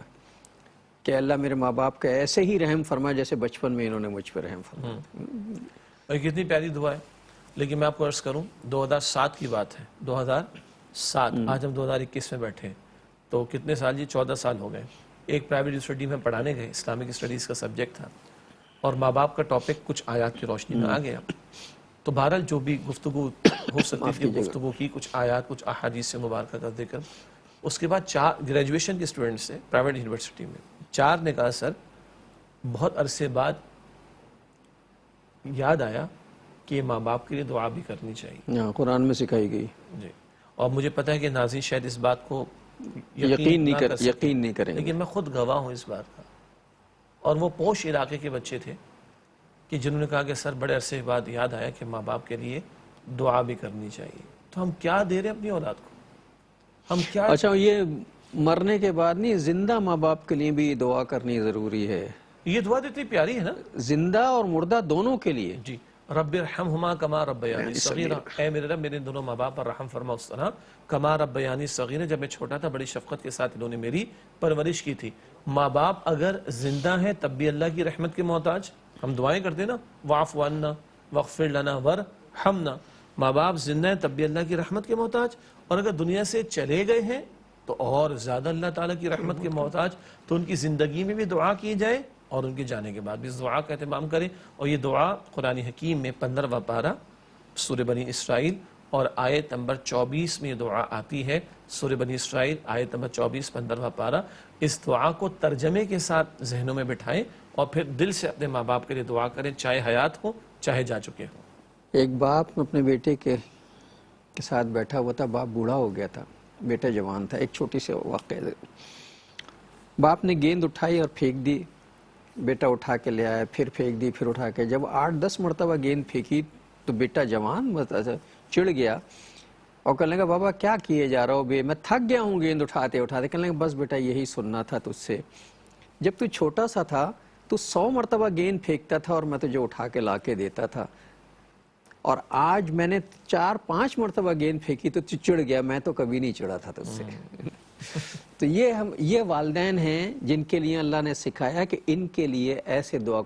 کہ اللہ میرے ماں باپ کا ایسے ہی رحم فرما جیسے بچپن میں انہوں نے مجھ پہ رحم فرمایا. اور کتنی پیاری دعا ہے. لیکن میں آپ کو عرض کروں 2007 کی بات ہے، 2007، آج ہم 2021 میں بیٹھے ہیں، تو کتنے سال جی 14 سال ہو گئے. ایک پرائیویٹ یونیورسٹی میں پڑھانے گئے، اسلامک اسٹڈیز کا سبجیکٹ تھا، اور ماں باپ کا ٹاپک کچھ آیات کی روشنی میں آ گیا. تو بہرحال جو بھی گفتگو ہو سکتی تھی گفتگو کی، کچھ آیات کچھ احادیث سے مبارکہ کا ذکر. اس کے بعد 4 گریجویشن کے اسٹوڈنٹس سے پرائیویٹ یونیورسٹی میں 4 نے کہا سر بہت عرصے بعد یاد آیا کہ ماں باپ کے لیے دعا بھی کرنی چاہیے. قرآن میں سکھائی گئی جی. اور مجھے پتہ ہے کہ ناظرین شاید اس بات کو یقین نہیں کریں، لیکن میں خود گواہ ہوں اس بات کا. اور وہ پوش علاقے کے بچے تھے کہ جنہوں نے کہا کہ سر بڑے عرصے بعد یاد آیا کہ ماں باپ کے لیے دعا بھی کرنی چاہیے. تو ہم کیا دے رہے ہیں اپنی اولاد کو؟ ہم کیا؟ اچھا یہ مرنے کے بعد نہیں، زندہ ماں باپ کے لیے بھی دعا کرنی ضروری ہے. یہ دعا تو اتنی پیاری ہے نا، زندہ اور مردہ دونوں کے لیے. جی. رب ارحمہما کما ربیانی صغیرہ، اے میرے رب میرے دونوں ماں باپ پر رحم فرما اس طرح کما ربیانی صغیرہ، جب میں چھوٹا تھا بڑی شفقت کے ساتھ انہوں نے میری پرورش کی تھی. ماں باپ اگر زندہ ہیں تب بھی اللہ کی رحمت کے محتاج. ہم دعائیں کرتے نا، واعف عنا واغفر لنا وارحمنا. ماں باپ زندہ ہیں تب بھی اللہ کی رحمت کے محتاج، اور اگر دنیا سے چلے گئے ہیں تو اور زیادہ اللہ تعالیٰ کی رحمت کے محتاج. تو ان کی زندگی میں بھی دعا کی جائے اور ان کے جانے کے بعد بھی اس دعا کا اہتمام کریں. اور یہ دعا قرآن حکیم میں 15واں پارہ سورہ بنی اسرائیل اور آیت نمبر 24 میں یہ دعا آتی ہے. سورہ بنی اسرائیل آیت نمبر 24 15واں پارہ. اس دعا کو ترجمے کے ساتھ ذہنوں میں بٹھائیں اور پھر دل سے اپنے ماں باپ کے لیے دعا کریں، چاہے حیات ہو چاہے جا چکے ہوں. ایک باپ اپنے بیٹے کے ساتھ بیٹھا ہوا تھا، باپ بوڑھا ہو گیا تھا، بیٹا جوان تھا. ایک چھوٹی سی واقعہ، باپ نے گیند اٹھائی اور پھینک دی، بیٹا اٹھا کے لے آیا، پھر پھینک دی، پھر اٹھا کے. جب 8-10 مرتبہ گیند پھینکی تو بیٹا جوان چڑ گیا اور کہنے لگا بابا کیا کیے جا رہا ہو، میں تھک گیا ہوں گیند اٹھاتے اٹھاتے. کہنے لگا بس بیٹا یہی سننا تھا تجھ سے جب تو چھوٹا سا تھا تو 100 مرتبہ گیند پھینکتا تھا اور میں تجھے اٹھا کے لا کے دیتا تھا، اور آج میں نے 4-5 مرتبہ گیند پھینکی تو چڑ گیا، میں تو کبھی نہیں چڑھا تھا تجھ سے۔ تو یہ والدین ہیں جن کے لیے اللہ نے سکھایا کہ ان کے لیے ایسے دعا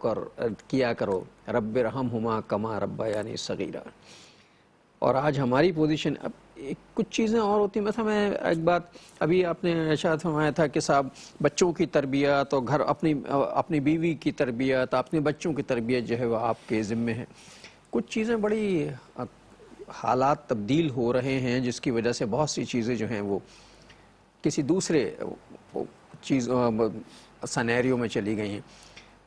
کیا کرو، رب ارحمہما کما ربیانی صغیرا۔ اور آج ہماری پوزیشن، اب کچھ چیزیں اور ہوتی ہیں، مثلا میں ایک بات ابھی آپ نے ارشاد فرمایا تھا کہ صاحب بچوں کی تربیت اور گھر اپنی بیوی کی تربیت، اپنے بچوں کی تربیت جو ہے وہ آپ کے ذمے ہے۔ کچھ چیزیں بڑی حالات تبدیل ہو رہے ہیں جس کی وجہ سے بہت سی چیزیں جو ہیں وہ کسی دوسرے سینیریو میں چلی گئی ہیں۔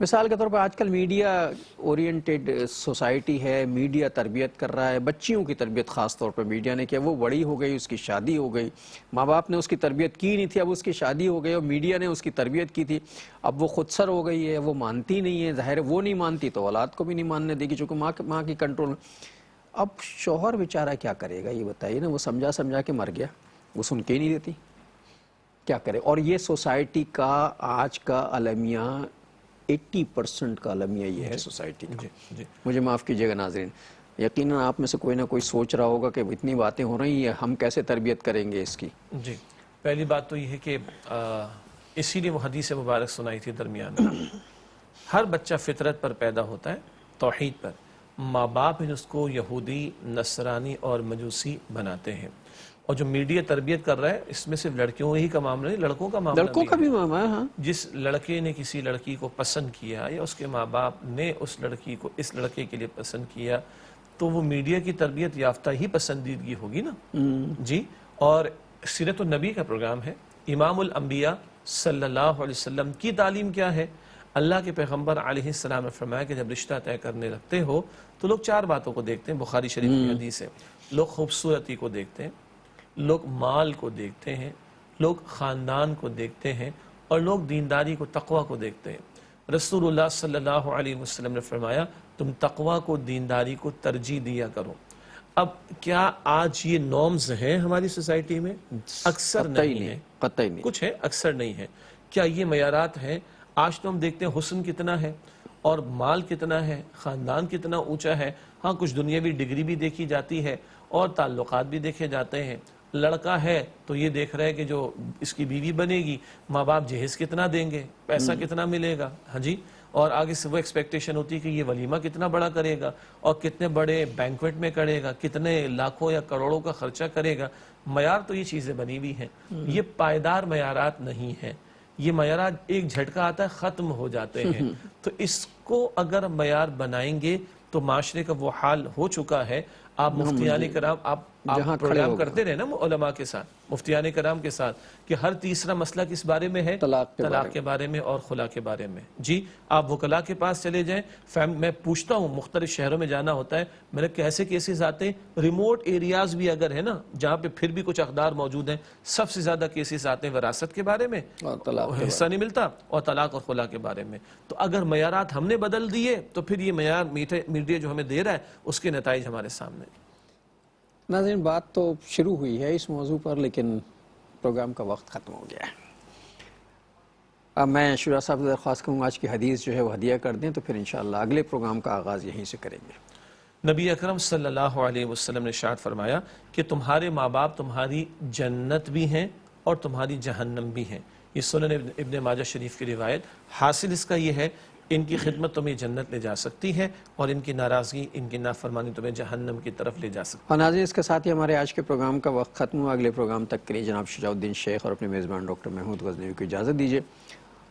مثال کے طور پر آج کل میڈیا اورینٹڈ سوسائٹی ہے، میڈیا تربیت کر رہا ہے، بچیوں کی تربیت خاص طور پر میڈیا نے کیا، وہ بڑی ہو گئی، اس کی شادی ہو گئی، ماں باپ نے اس کی تربیت کی نہیں تھی، اب اس کی شادی ہو گئی اور میڈیا نے اس کی تربیت کی تھی، اب وہ خود سر ہو گئی ہے، وہ مانتی نہیں ہے، ظاہر ہے وہ نہیں مانتی تو اولاد کو بھی نہیں ماننے دے گی، چونکہ ماں کی کنٹرول۔ اب شوہر بیچارہ کیا کرے گا یہ بتائیے نا، وہ سمجھا کے مر گیا، وہ سن کے ہی نہیں دیتی، کیا کرے؟ اور یہ سوسائٹی کا آج کا المیہ 80% کا المیہ یہ ہے سوسائٹی کا۔ مجھے معاف کیجیے گا ناظرین، یقیناً آپ میں سے کوئی نہ کوئی سوچ رہا ہوگا کہ اتنی باتیں ہو رہی ہیں، ہم کیسے تربیت کریں گے اس کی؟ جی، پہلی بات تو یہ ہے کہ اسی لیے وہ حدیث مبارک سنائی تھی درمیان میں، ہر بچہ فطرت پر پیدا ہوتا ہے، توحید پر، ماں باپ اس کو یہودی، نصرانی اور مجوسی بناتے ہیں، اور جو میڈیا تربیت کر رہا ہے اس میں صرف لڑکیوں ہی کا معاملہ نہیں، لڑکوں کا معاملہ لڑکوں کا بھی معاملہ ہے۔ ہاں، جس لڑکے نے کسی لڑکی کو پسند کیا یا اس کے ماں باپ نے اس لڑکی کو اس لڑکے کے لیے پسند کیا تو وہ میڈیا کی تربیت یافتہ ہی پسندیدگی ہوگی نا۔ جی، اور سیرت النبی کا پروگرام ہے، امام الانبیاء صلی اللہ علیہ وسلم کی تعلیم کیا ہے؟ اللہ کے پیغمبر علیہ السلام نے فرمایا کہ جب رشتہ طے کرنے لگتے ہو تو لوگ 4 باتوں کو دیکھتے ہیں، بخاری شریف کی حدیث ہے، لوگ خوبصورتی کو دیکھتے ہیں، لوگ مال کو دیکھتے ہیں، لوگ خاندان کو دیکھتے ہیں، اور لوگ دینداری کو، تقوی کو دیکھتے ہیں۔ رسول اللہ صلی اللہ علیہ وسلم نے فرمایا تم تقوی کو، دینداری کو ترجیح دیا کرو۔ اب کیا آج یہ نارمز ہیں ہماری سوسائٹی میں؟ اکثر نہیں ہے، قطعی نہیں، کچھ ہے، اکثر نہیں ہے۔ کیا یہ معیارات ہیں؟ آج تو ہم دیکھتے ہیں حسن کتنا ہے اور مال کتنا ہے، خاندان کتنا اونچا ہے، ہاں کچھ دنیاوی ڈگری بھی دیکھی جاتی ہے اور تعلقات بھی دیکھے جاتے ہیں۔ لڑکا ہے تو یہ دیکھ رہا ہے کہ جو اس کی بیوی بنے گی ماں باپ جہیز کتنا دیں گے، پیسہ کتنا ملے گا، ہاں جی، اور آگے سے وہ ایکسپیکٹیشن ہوتی ہے کہ یہ ولیمہ کتنا بڑا کرے گا اور کتنے بڑے بینکویٹ میں کرے گا، کتنے لاکھوں یا کروڑوں کا خرچہ کرے گا۔ معیار تو یہ چیزیں بنی ہوئی ہیں، یہ پائیدار معیارات نہیں ہیں، یہ معیارات ایک جھٹکا آتا ہے ختم ہو جاتے ہیں۔ تو اس کو اگر معیار بنائیں گے تو معاشرے کا وہ حال ہو چکا ہے۔ آپ مفتیان کرام، آپ پروگرام کرتے رہے نا علماء کے ساتھ، مفتیان کرام کے ساتھ، کہ ہر تیسرا مسئلہ کس بارے میں ہے؟ طلاق کے بارے میں اور خلا کے بارے میں۔ جی، آپ وکلاء کے پاس چلے جائیں، میں پوچھتا ہوں، مختلف شہروں میں جانا ہوتا ہے، میرے کیسے کیسز آتے ہیں، ریموٹ ایریاز بھی اگر ہے نا جہاں پہ پھر بھی کچھ اقدار موجود ہیں، سب سے زیادہ کیسز آتے ہیں وراثت کے بارے میں، حصہ نہیں ملتا، اور طلاق اور خلا کے بارے میں۔ تو اگر معیارات ہم نے بدل دیے تو پھر یہ معیار میڈیا جو ہمیں دے رہا ہے اس کے نتائج ہمارے سامنے۔ ناظرین بات تو شروع ہوئی ہے اس موضوع پر، لیکن پروگرام کا وقت ختم ہو گیا ہے۔ اب میں شورا صاحب سے درخواست کروں آج کی حدیث جو ہے وہ ہدیہ کر دیں تو پھر انشاءاللہ اگلے پروگرام کا آغاز یہیں سے کریں گے۔ نبی اکرم صلی اللہ علیہ وسلم نے ارشاد فرمایا کہ تمہارے ماں باپ تمہاری جنت بھی ہیں اور تمہاری جہنم بھی ہیں۔ یہ سنن ابن ماجہ شریف کی روایت۔ حاصل اس کا یہ ہے ان کی خدمت تمہیں جنت لے جا سکتی ہے اور ان کی ناراضگی، ان کی نافرمانی تمہیں جہنم کی طرف لے جا سکتی ہے۔ اور ناظرین اس کے ساتھ ہی ہمارے آج کے پروگرام کا وقت ختم ہوا۔ اگلے پروگرام تک کے لیے جناب شجاع الدین شیخ اور اپنے میزبان ڈاکٹر محمود غزنوی کو اجازت دیجیے۔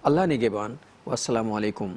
اللہ نگہبان، والسلام علیکم